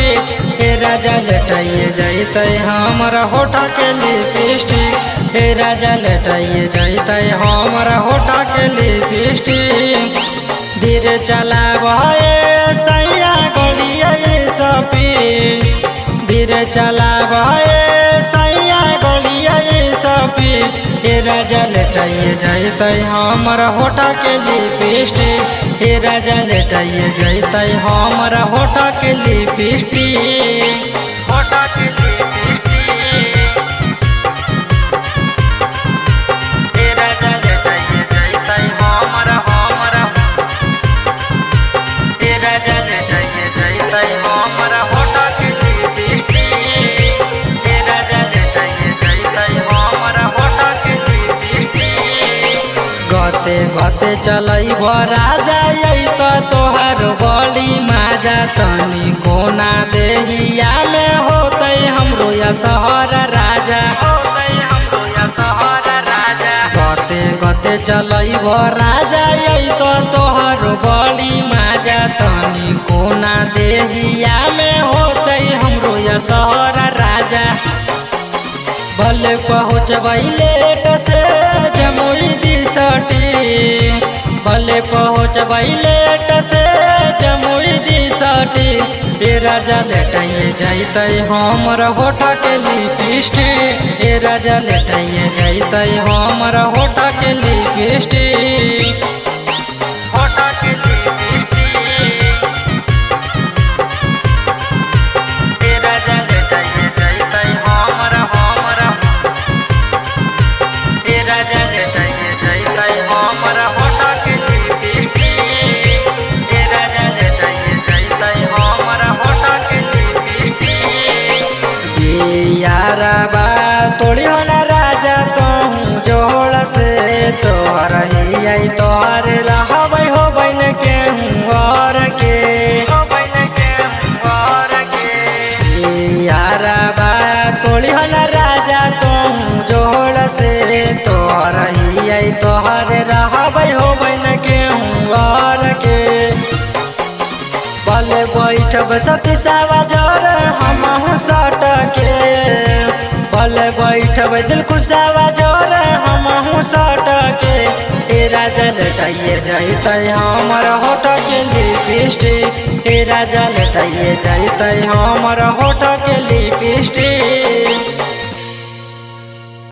feet हे राजा लेटाइए जैते हमारा होठा के लिपस्टिक हे राजा लेटाइए जैते हमारा होठा के लिपस्टिक धीरे चलावे सैया गलिया सपी धीरे चलावे सैया गलिया सपी हे राजा लेटाइए जैते हमारा होठा के लिपस्टिक हे राजा लेटाइए जैते हमारा होठा के लिपस्टिक होठा के लिपस्टिक हे राजा लेटाइए जैते हमारा हे राजा लेटाइए जैते हमारा होठा के लिपस्टिक हे राजा लेटाइए जैते हमारा होठा के लिपस्टिक गते गते चलई राजा तो तोहर बड़ी माजा तनी कोना देहिया में होते हमरो या शहर राजा होते हमरो या शहर राजा गते गते चलई राजा तो तोहर बड़ी माजा तनी कोना देहिया में होते हमरो या शहर राजा भले पहुँचबै लेट से जमुई दिसटी भले पहुँचबै लेट से जमुई दिसटी हे राजा लेटाइए जैते हमारा होठा के लिपस्टिक हे राजा लेटाइए जैते हमारा होठा के लिपस्टिक होठा के लिपस्टिक हे राजा लेटाइए जैते हमारा हे राजा लेटाइए जैते हमारा होठा के लिपस्टिक हे राजा लेटाइए जैते हमारा होठा के लिपस्टिक ये यारा बा तोड़ी होना राजा तोहू जोड़ से तोहर ही आई तोहर रहबै हो बन के और के हो बन के और के ये यारा बा तोड़ी होना राजा तोहू जोड़ से तोहर ही आई तोहर रहबै हो बन के और के भले बैठब सती सावा जोर हमहू सटके भले बैठब दिल खुशावा जोर हमहू सटके हे राजा लेटाइए जैते हमारा होठा के लिपस्टिक हे राजा लेटाइए जैते हमारा होठा के लिपस्टिक